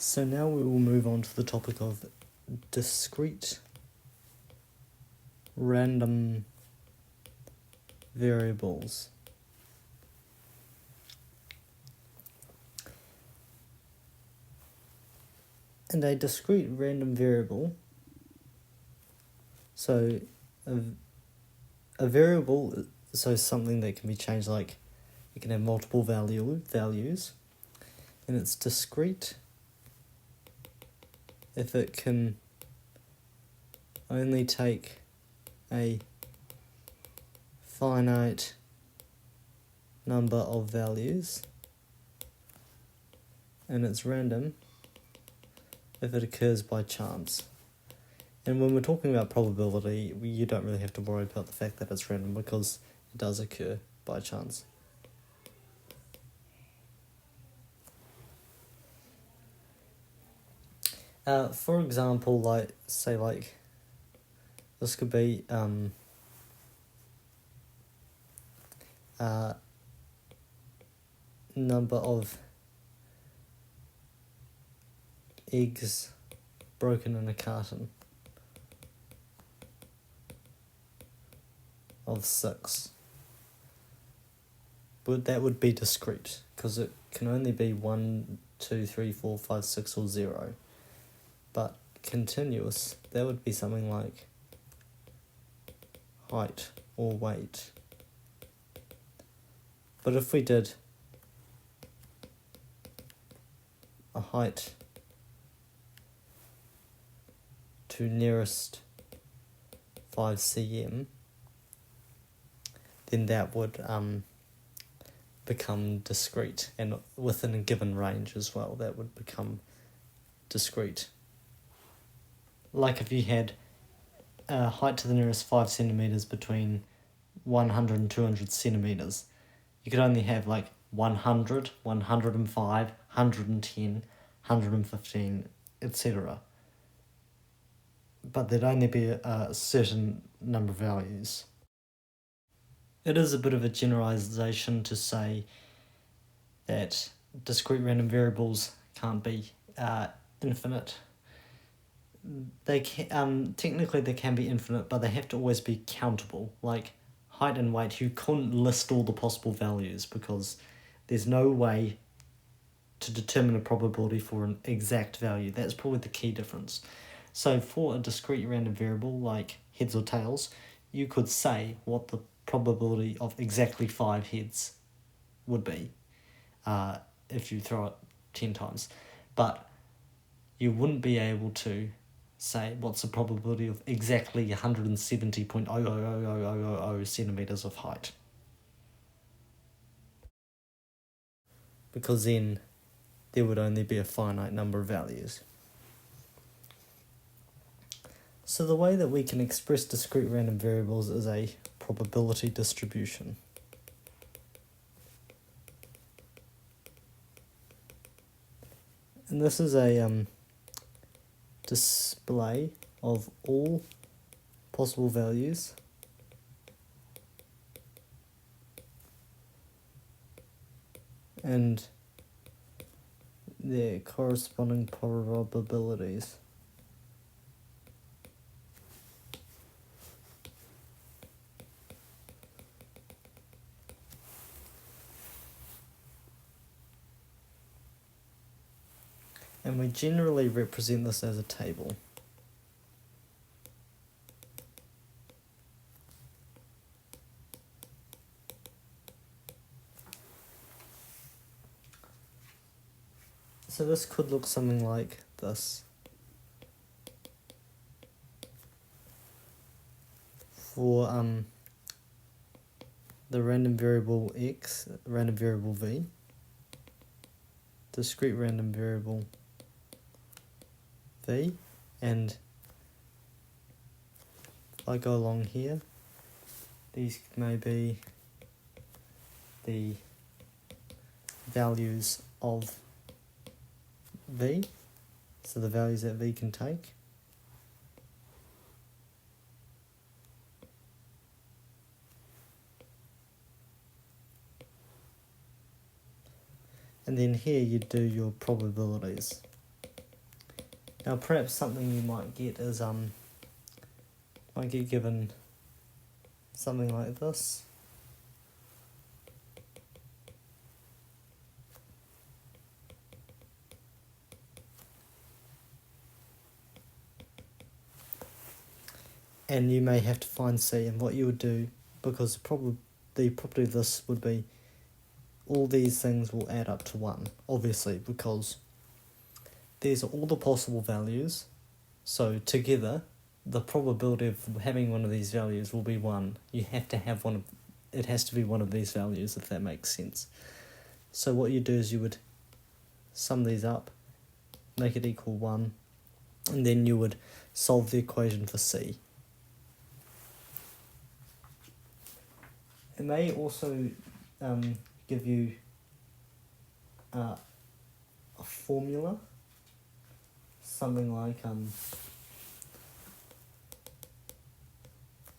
So now we will move on to the topic of discrete random variables. And a discrete random variable, so a variable, so something that can be changed, like it can have multiple values, and it's discrete if it can only take a finite number of values, and it's random if it occurs by chance. And when we're talking about probability, you don't really have to worry about the fact that it's random because it does occur by chance. For example, this could be number of eggs broken in a carton of 6. But that would be discrete because it can only be 1, 2, 3, 4, 5, 6 or 0. But continuous, that would be something like height or weight. But if we did a height to nearest 5 cm, then that would become discrete, and within a given range as well, that would become discrete. Like if you had a height to the nearest 5 centimeters between 100 and 200 centimeters, you could only have like 100, 105, 110, 115, etc. But there'd only be a certain number of values. It is a bit of a generalization to say that discrete random variables can't be infinite. They can, technically they can be infinite, but they have to always be countable. Like height and weight, you couldn't list all the possible values because there's no way to determine a probability for an exact value. That's probably the key difference. So for a discrete random variable like heads or tails, you could say what the probability of exactly 5 heads would be if you throw it 10 times. But you wouldn't be able to say what's the probability of exactly 170.0000000 centimeters of height. Because then there would only be a finite number of values. So the way that we can express discrete random variables is a probability distribution. And this is a display of all possible values and their corresponding probabilities. And we generally represent this as a table. So this could look something like this. For the random variable x, random variable v, discrete random variable v, and if I go along here, these may be the values of v, so the values that v can take. And then here you do your probabilities. Now perhaps something you might get is might get given something like this. And you may have to find C, and what you would do, because the property of this would be all these things will add up to 1, obviously, because these are all the possible values, so together the probability of having one of these values will be 1. You have to have it has to be one of these values, if that makes sense. So what you do is you would sum these up, make it equal 1, and then you would solve the equation for C. It may also give you a formula, something like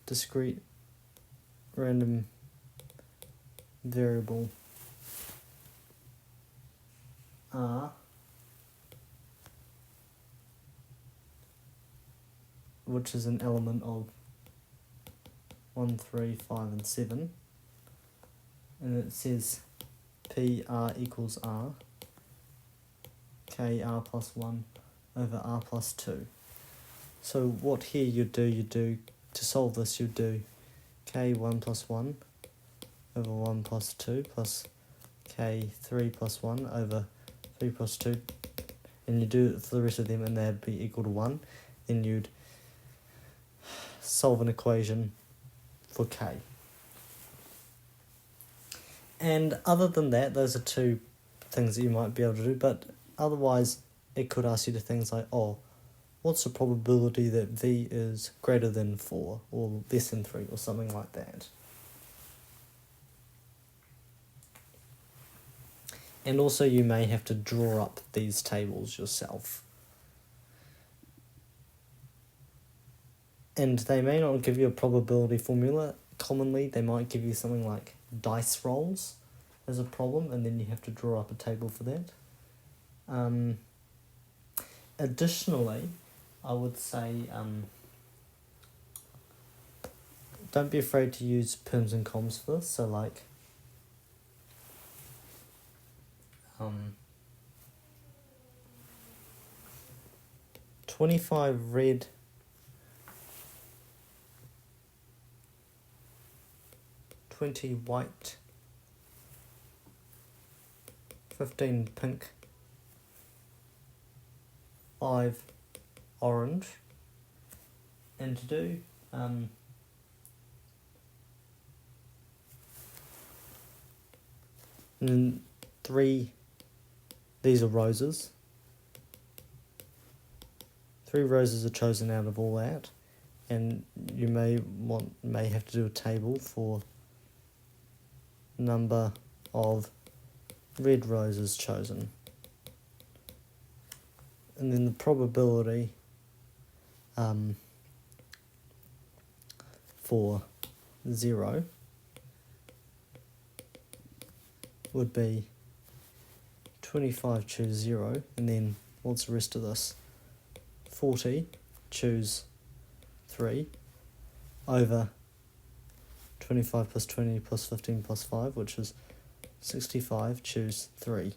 discrete random variable R, which is an element of 1, 3, 5, and 7, and it says PR equals R, K R plus 1 over R plus 2. So what here you do to solve this, you do K1 plus 1 over 1 plus 2 plus K3 plus 1 over 3 plus 2, and you do it for the rest of them and they'd be equal to 1. Then you'd solve an equation for K. And other than that, those are two things that you might be able to do, but otherwise it could ask you to things like, what's the probability that V is greater than 4 or less than 3 or something like that. And also you may have to draw up these tables yourself. And they may not give you a probability formula. Commonly they might give you something like dice rolls as a problem, and then you have to draw up a table for that. Additionally, I would say don't be afraid to use perms and coms for this. So like 25 red, 20 white, 15 pink, 5 orange, and to do and 3, these are roses. 3 roses are chosen out of all that, and you may have to do a table for number of red roses chosen. And then the probability for 0 would be 25 choose 0, and then what's the rest of this? 40 choose 3 over 25 plus 20 plus 15 plus 5, which is 65 choose 3.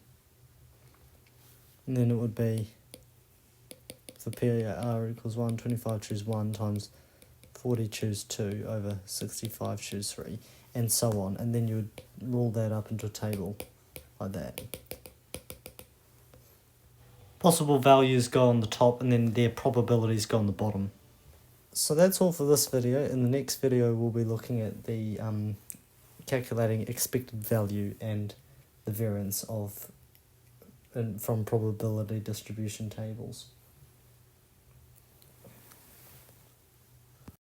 And then it would be for PR equals 1, 25 choose 1 times 40 choose 2 over 65 choose 3, and so on. And then you would roll that up into a table like that. Possible values go on the top, and then their probabilities go on the bottom. So that's all for this video. In the next video we'll be looking at the calculating expected value and the variance from probability distribution tables.